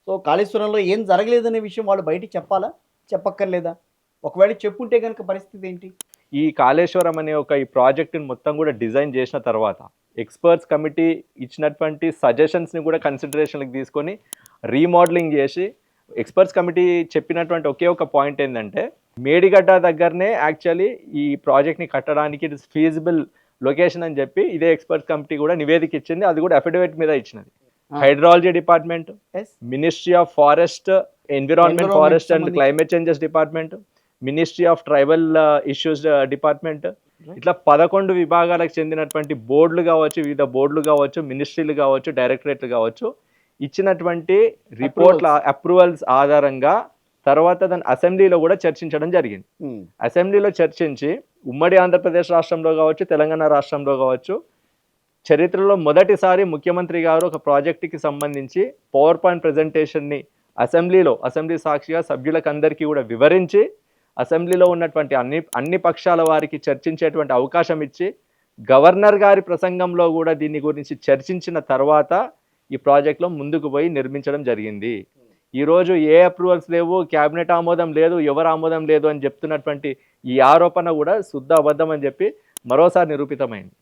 So, కాళేశ్వరంలో ఏం జరగలేదనే విషయం వాళ్ళు బయటికి చెప్పాలా? చెప్పక్కర్లేదా? ఒకవేళ చెప్పుంటే గనక పరిస్థితి ఏంటి? ఈ కాళేశ్వరం అనే ఈ ప్రాజెక్ట్‌ని మొత్తం గూడా డిజైన్ జేసిన తర్వాత, ఎక్స్‌పర్ట్స్ కమిటీ ఇచ్చినటువంటి సజెషన్స్‌ని గూడా కన్సిడరేషన్‌లోకి తీసుకొని, రీమోడలింగ్ జేసి, ఎక్స్‌పర్ట్స్ కమిటీ చెప్పినటువంటి ఒకే ఒక పాయింట్ ఏందంటే, మేడిగడ్డ దగ్గరనే యాక్చువల్లీ ఈ ప్రాజెక్ట్‌ని కట్టడానికి ఇట్ ఇస్ ఫీజిబుల్ లొకేషన్ అని జెప్పి, ఇదే ఎక్స్‌పర్ట్స్ కమిటీ గూడా నివేదిక ఇచ్చింది. అది గూడా అఫిడవిట్ మీద ఇచ్చినది. ఆ! Hydrology department, yes. Ministry of forest, environment, ఎన్విరాన్మెంట్‌కి ఫారెస్ట్ అండ్ సంబంధించి. Climate changes department, ministry of tribal issues department, right. ఇట్లా 11 విభాగాలకు చెందినటువంటి బోర్డులు గావచ్చు, వివిధ బోర్డులు గావచ్చు, మినిస్ట్రీలు గావచ్చు, డైరెక్టరేట్లు గావచ్చు, ఇచ్చినటువంటి రిపోర్ట్‌ల అప్రూవల్స్ ఆధారంగా తర్వాత దాన్ని అసెంబ్లీలో గూడా చర్చించడం జరిగింది. హ్మ్. అసెంబ్లీలో చర్చించి ఉమ్మడి ఆంధ్రప్రదేశ్ రాష్ట్రంలో గావచ్చు, తెలంగాణ రాష్ట్రంలో గావచ్చు, చరిత్రలో మొదటిసారి ముఖ్యమంత్రి గారు ఒక ప్రాజెక్ట్‌కి సంబంధించి పవర్ పాయింట్ ప్రెజెంటేషన్‌ని అసెంబ్లీ సాక్షిగా సభ్యులకందరికీ కూడా వివరించి, అసెంబ్లీలో ఉన్నటువంటి అన్ని పక్షాల వారికి చర్చించేటువంటి అవకాశం ఇచ్చి, గవర్నర్ గారి ప్రసంగంలో కూడా దీని గురించి చర్చించిన తర్వాత ఈ ప్రాజెక్ట్‌లో ముందుకు పోయి నిర్మించడం జరిగింది. ఈరోజు ఏ అప్రూవల్స్ లేవు, క్యాబినెట్ ఆమోదం లేదు, ఎవరు ఆమోదం లేదు అని చెప్తున్నటువంటి ఈ ఆరోపణ కూడా శుద్ధ అబద్ధం అని చెప్పి మరోసారి నిరూపితమైంది.